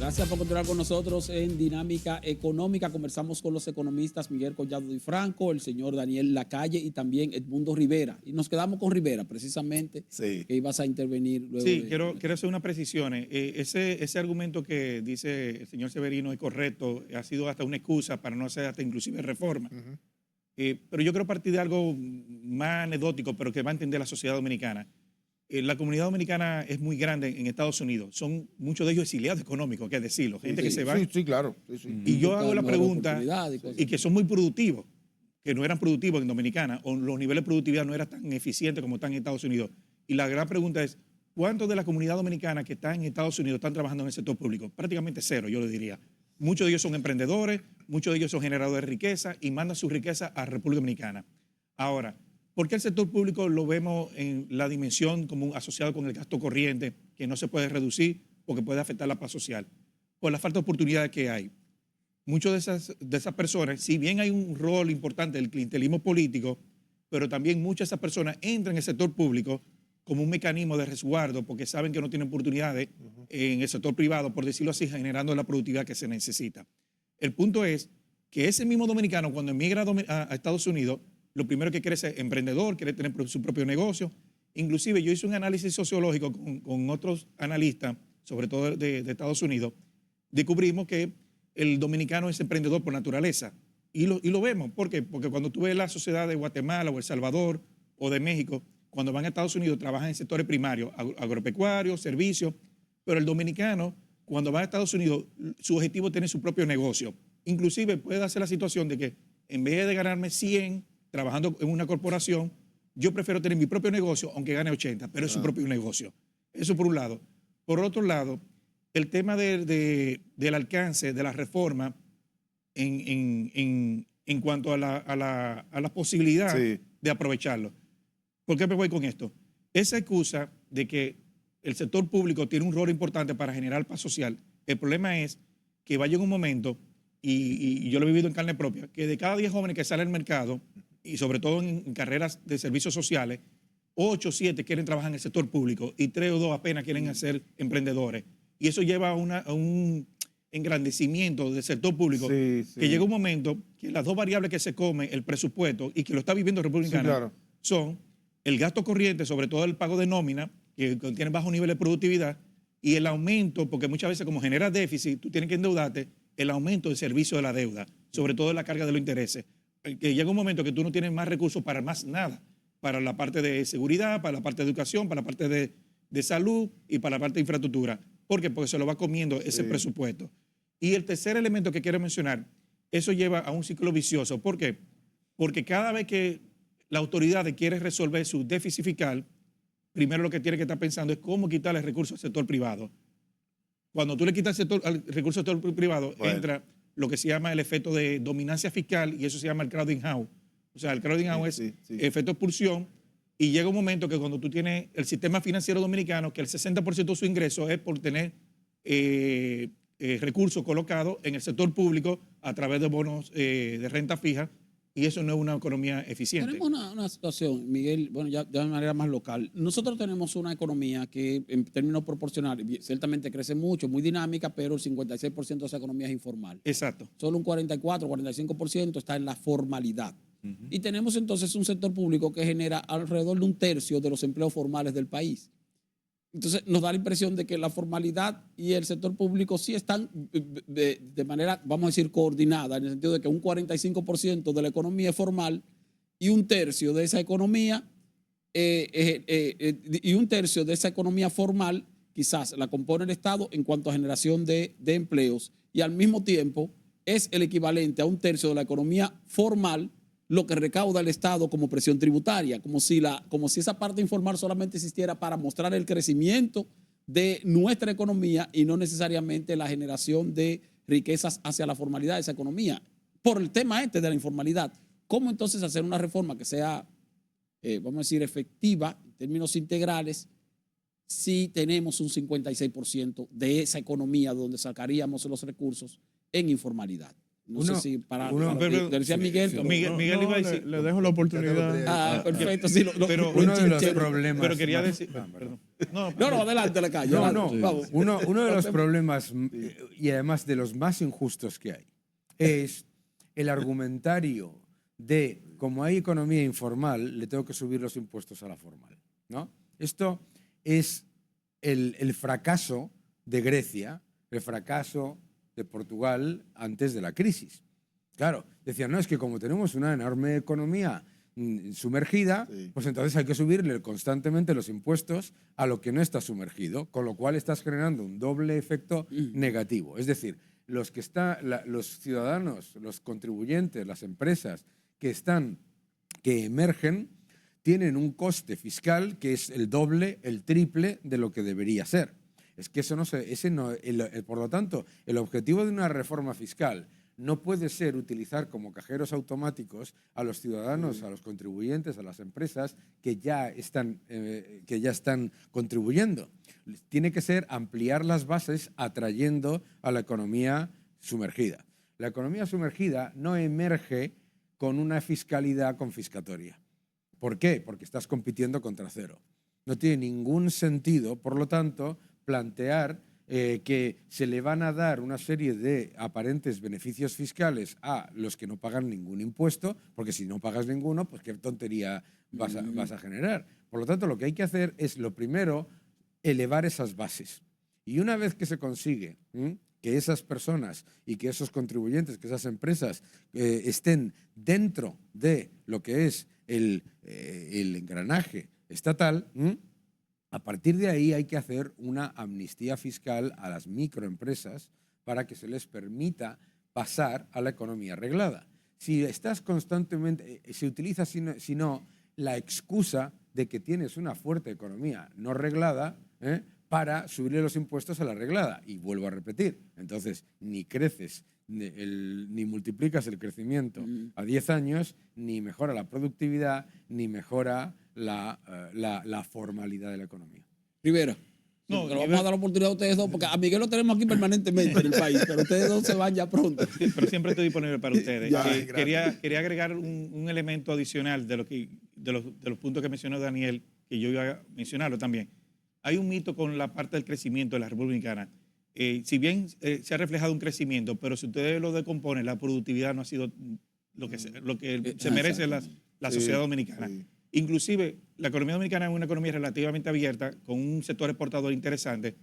Gracias por continuar con nosotros en Dinámica Económica. Conversamos con los economistas Miguel Collado Di Franco, el señor Daniel Lacalle y también Edmundo Rivera. Y nos quedamos con Rivera, precisamente, sí, que ibas a intervenir luego. Sí, quiero hacer unas precisiones. Ese argumento que dice el señor Severino es correcto, ha sido hasta una excusa para no hacer hasta inclusive reforma. Pero yo quiero partir de algo más anecdótico, pero que va a entender la sociedad dominicana. La comunidad dominicana es muy grande en Estados Unidos. Son muchos de ellos exiliados económicos, que decirlo, gente que se va. Sí, claro. Y yo hago la pregunta, Y y que son muy productivos, que no eran productivos en Dominicana, o los niveles de productividad no eran tan eficientes como están en Estados Unidos. Y la gran pregunta es, ¿cuántos de la comunidad dominicana que está en Estados Unidos están trabajando en el sector público? Prácticamente cero, yo le diría. Muchos de ellos son emprendedores, muchos de ellos son generadores de riqueza y mandan su riqueza a República Dominicana. Ahora, ¿por qué el sector público lo vemos en la dimensión como asociado con el gasto corriente, que no se puede reducir porque puede afectar la paz social? Por la falta de oportunidades que hay. Muchas de esas personas, si bien hay un rol importante del clientelismo político, pero también muchas de esas personas entran en el sector público como un mecanismo de resguardo porque saben que no tienen oportunidades en el sector privado, por decirlo así, generando la productividad que se necesita. El punto es que ese mismo dominicano, cuando emigra a Estados Unidos, lo primero que quiere es ser emprendedor, quiere tener su propio negocio. Inclusive yo hice un análisis sociológico con otros analistas, sobre todo de Estados Unidos. Descubrimos que el dominicano es emprendedor por naturaleza. Y lo vemos. ¿Por qué? Porque cuando tú ves la sociedad de Guatemala o El Salvador o de México, cuando van a Estados Unidos trabajan en sectores primarios, agropecuarios, servicios. Pero el dominicano, cuando va a Estados Unidos, su objetivo es tener su propio negocio. Inclusive puede darse la situación de que en vez de ganarme 100 trabajando en una corporación, yo prefiero tener mi propio negocio, aunque gane 80, pero es su propio negocio. Eso por un lado. Por otro lado, el tema del alcance de la reforma en cuanto a la posibilidad de aprovecharlo. ¿Por qué me voy con esto? Esa excusa de que el sector público tiene un rol importante para generar paz social, el problema es que va a llegar un momento, y yo lo he vivido en carne propia, que de cada 10 jóvenes que salen al mercado, y sobre todo en carreras de servicios sociales, 8 o 7 quieren trabajar en el sector público y 3 o 2 apenas quieren ser emprendedores. Y eso lleva a un engrandecimiento del sector público, que llega un momento que las dos variables que se come el presupuesto y que lo está viviendo República Dominicana son el gasto corriente, sobre todo el pago de nómina, que tiene bajo nivel de productividad, y el aumento, porque muchas veces como genera déficit, tú tienes que endeudarte, el aumento del servicio de la deuda, sobre todo la carga de los intereses. Que llega un momento que tú no tienes más recursos para más nada, para la parte de seguridad, para la parte de educación, para la parte de salud y para la parte de infraestructura. ¿Por qué? Porque se lo va comiendo ese presupuesto. Y el tercer elemento que quiero mencionar, eso lleva a un ciclo vicioso. ¿Por qué? Porque cada vez que la autoridad quiere resolver su déficit fiscal, primero lo que tiene que estar pensando es cómo quitarle recursos al sector privado. Cuando tú le quitas el recurso al sector privado, entra lo que se llama el efecto de dominancia fiscal, y eso se llama el crowding house. O sea, el crowding house es efecto de expulsión, y llega un momento que cuando tú tienes el sistema financiero dominicano, que el 60% de su ingreso es por tener recursos colocados en el sector público a través de bonos de renta fija, y eso no es una economía eficiente. Tenemos una situación, Miguel, bueno, ya de manera más local. Nosotros tenemos una economía que en términos proporcionales ciertamente crece mucho, muy dinámica, pero el 56% de esa economía es informal. Exacto. Solo un 44, 45% está en la formalidad. Y tenemos entonces un sector público que genera alrededor de un tercio de los empleos formales del país. Entonces nos da la impresión de que la formalidad y el sector público sí están de manera, vamos a decir, coordinada, en el sentido de que un 45% de la economía es formal y un tercio de esa economía formal quizás la compone el Estado en cuanto a generación de empleos, y al mismo tiempo es el equivalente a un tercio de la economía formal lo que recauda el Estado como presión tributaria, como si esa parte informal solamente existiera para mostrar el crecimiento de nuestra economía y no necesariamente la generación de riquezas hacia la formalidad de esa economía. Por el tema de la informalidad, ¿cómo entonces hacer una reforma que sea, vamos a decir, efectiva en términos integrales si tenemos un 56% de esa economía donde sacaríamos los recursos en informalidad? No sé si decía Miguel. Miguel iba a decir. Le dejo la oportunidad. Perfecto. Sí, pero uno de los problemas. Pero quería decir. No, adelante la calle. No, adelante, no. vamos. Uno de los problemas, y además de los más injustos que hay, es el argumentario de, como hay economía informal, le tengo que subir los impuestos a la formal, ¿no? Esto es el fracaso de Grecia, el fracaso de Portugal antes de la crisis. Claro, decían, no, es que como tenemos una enorme economía sumergida, pues entonces hay que subirle constantemente los impuestos a lo que no está sumergido, con lo cual estás generando un doble efecto negativo. Es decir, los ciudadanos, los contribuyentes, las empresas que emergen, tienen un coste fiscal que es el doble, el triple de lo que debería ser. Es que eso no se, ese no, por lo tanto, el objetivo de una reforma fiscal no puede ser utilizar como cajeros automáticos a los ciudadanos, a los contribuyentes, a las empresas que ya están contribuyendo. Tiene que ser ampliar las bases atrayendo a la economía sumergida. La economía sumergida no emerge con una fiscalidad confiscatoria. ¿Por qué? Porque estás compitiendo contra cero. No tiene ningún sentido, por lo tanto, plantear que se le van a dar una serie de aparentes beneficios fiscales a los que no pagan ningún impuesto, porque si no pagas ninguno, pues qué tontería vas a generar. Por lo tanto, lo que hay que hacer es, lo primero, elevar esas bases. Y una vez que se consigue que esas personas y que esos contribuyentes, que esas empresas estén dentro de lo que es el engranaje estatal, a partir de ahí hay que hacer una amnistía fiscal a las microempresas para que se les permita pasar a la economía reglada. Si estás constantemente, se utiliza sino la excusa de que tienes una fuerte economía no reglada para subirle los impuestos a la reglada. Y vuelvo a repetir, entonces ni creces, ni multiplicas el crecimiento a 10 años, ni mejora la productividad, ni mejora la formalidad de la economía. Rivera. No, pero vamos a dar la oportunidad a ustedes dos, porque a Miguel lo tenemos aquí permanentemente en el país, pero ustedes dos se van ya pronto. Sí, pero siempre estoy disponible para ustedes. Ya, Quería agregar un elemento adicional de los puntos que mencionó Daniel, que yo iba a mencionarlo también. Hay un mito con la parte del crecimiento de la República Dominicana. Si bien se ha reflejado un crecimiento, pero si ustedes lo decomponen, la productividad no ha sido lo que se merece la sociedad dominicana. Sí. Inclusive, la economía dominicana es una economía relativamente abierta, con un sector exportador interesante,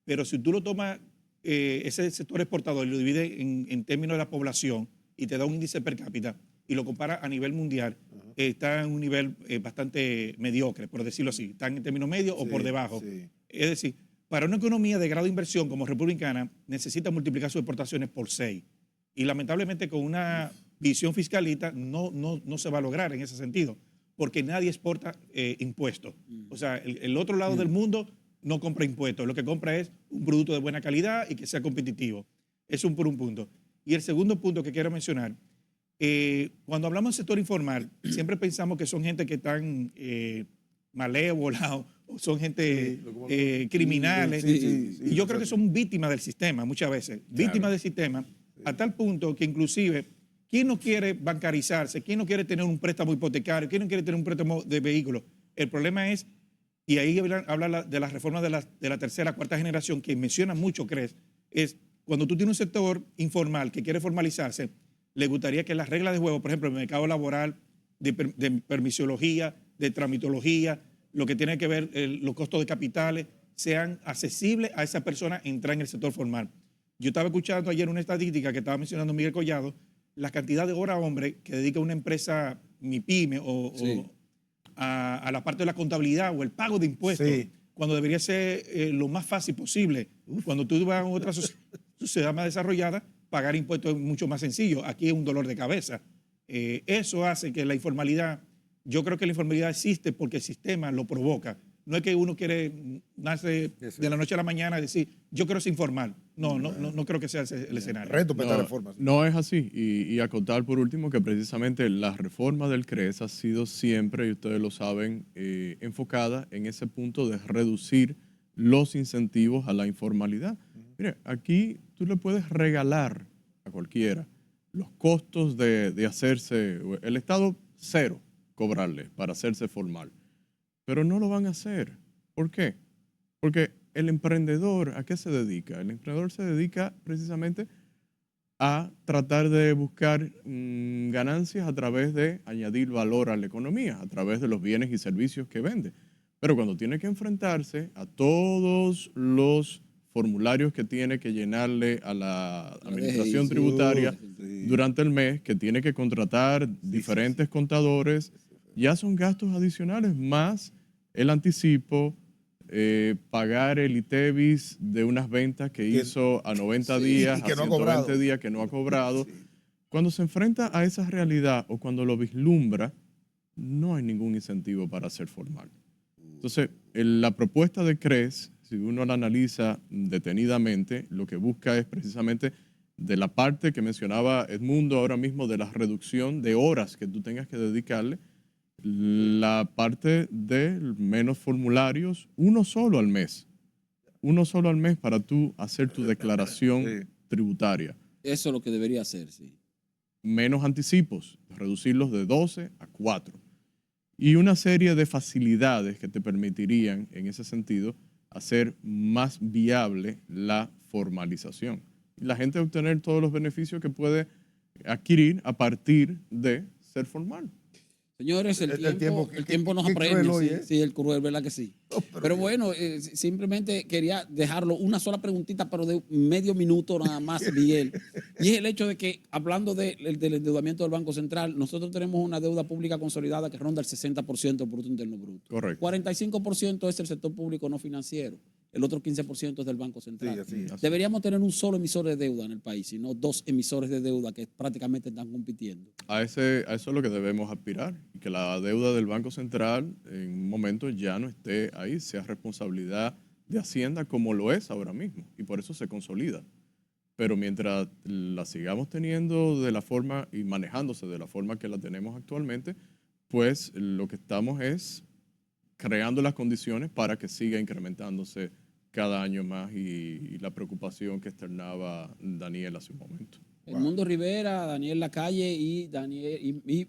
pero si tú lo tomas, ese sector exportador y lo divides en términos de la población y te da un índice per cápita y lo comparas a nivel mundial, está en un nivel bastante mediocre, por decirlo así. Están en términos medios o por debajo. Sí. Es decir, para una economía de grado de inversión como republicana, necesita multiplicar sus exportaciones por 6. Y lamentablemente con una visión fiscalista no se va a lograr en ese sentido, porque nadie exporta impuestos. O sea, el otro lado del mundo no compra impuestos, lo que compra es un producto de buena calidad y que sea competitivo. Es por un punto. Y el segundo punto que quiero mencionar, cuando hablamos del sector informal, siempre pensamos que son gente que están malévola o son gente criminales. Y yo creo que son víctimas del sistema muchas veces, víctimas del sistema, a tal punto que inclusive, ¿quién no quiere bancarizarse? ¿Quién no quiere tener un préstamo hipotecario? ¿Quién no quiere tener un préstamo de vehículo? El problema es, y ahí habla de las reformas de la tercera, cuarta generación, que menciona mucho, CRES, es cuando tú tienes un sector informal que quiere formalizarse, le gustaría que las reglas de juego, por ejemplo, el mercado laboral, de permisología, de tramitología, lo que tiene que ver los costos de capitales, sean accesibles a esa persona entrar en el sector formal. Yo estaba escuchando ayer una estadística que estaba mencionando Miguel Collado, la cantidad de horas hombre que dedica una empresa MIPYME a la parte de la contabilidad o el pago de impuestos, cuando debería ser lo más fácil posible. Cuando tú vas a otra sociedad más desarrollada, pagar impuestos es mucho más sencillo. Aquí es un dolor de cabeza. Eso hace que la informalidad, yo creo que la informalidad existe porque el sistema lo provoca. No es que uno nace de la noche a la mañana y decir, yo quiero ser informal. No creo que sea ese el escenario. Reto para estas reformas. No es así. Y acotar por último que precisamente la reforma del CRES ha sido siempre, y ustedes lo saben, enfocada en ese punto de reducir los incentivos a la informalidad. Mire, aquí tú le puedes regalar a cualquiera los costos de hacerse, el Estado cero cobrarle para hacerse formal. Pero no lo van a hacer. ¿Por qué? Porque el emprendedor, ¿a qué se dedica? El emprendedor se dedica precisamente a tratar de buscar ganancias a través de añadir valor a la economía, a través de los bienes y servicios que vende. Pero cuando tiene que enfrentarse a todos los formularios que tiene que llenarle a la administración tributaria durante el mes, que tiene que contratar diferentes contadores, ya son gastos adicionales más el anticipo, pagar el ITEVIS de unas ventas que hizo a 90 días, a 120 días que no ha cobrado. Cuando se enfrenta a esa realidad o cuando lo vislumbra, no hay ningún incentivo para ser formal. Entonces, la propuesta de CRES, si uno la analiza detenidamente, lo que busca es precisamente de la parte que mencionaba Edmundo ahora mismo, de la reducción de horas que tú tengas que dedicarle, la parte de menos formularios, uno solo al mes para tú hacer tu declaración tributaria. Eso es lo que debería hacer, sí. Menos anticipos, reducirlos de 12 a 4. Y una serie de facilidades que te permitirían, en ese sentido, hacer más viable la formalización. Y la gente obtener todos los beneficios que puede adquirir a partir de ser formal. Señores, el tiempo nos apremia. Sí, el cruel, ¿verdad que sí? Pero bueno, simplemente quería dejarlo una sola preguntita, pero de medio minuto nada más, Miguel. Y es el hecho de que, hablando del endeudamiento del Banco Central, nosotros tenemos una deuda pública consolidada que ronda el 60% del Producto Interno Bruto. Correcto. 45% es el sector público no financiero. El otro 15% es del Banco Central. Sí, así es. Deberíamos tener un solo emisor de deuda en el país, y no dos emisores de deuda que prácticamente están compitiendo. A eso es lo que debemos aspirar, que la deuda del Banco Central en un momento ya no esté ahí, sea responsabilidad de Hacienda como lo es ahora mismo, y por eso se consolida. Pero mientras la sigamos teniendo de la forma y manejándose de la forma que la tenemos actualmente, pues lo que estamos es creando las condiciones para que siga incrementándose cada año más y la preocupación que externaba Daniel hace un momento. Edmundo Rivera, Daniel Lacalle y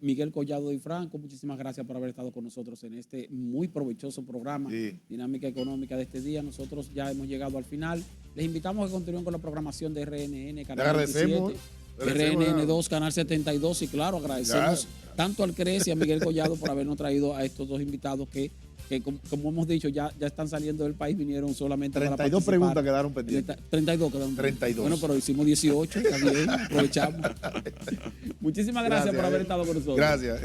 Miguel Collado y Franco, muchísimas gracias por haber estado con nosotros en este muy provechoso programa, Dinámica Económica de este día. Nosotros ya hemos llegado al final. Les invitamos a que continúen con la programación de RNN, Canal 27, RNN 2, Canal 72, y claro, agradecemos tanto al CRES y a Miguel Collado por habernos traído a estos dos invitados que como hemos dicho, ya están saliendo del país, vinieron solamente 32 preguntas quedaron pendientes. 32 quedaron pendientes. Bueno, pero hicimos 18, está bien, aprovechamos. Muchísimas gracias por haber estado con nosotros. Gracias.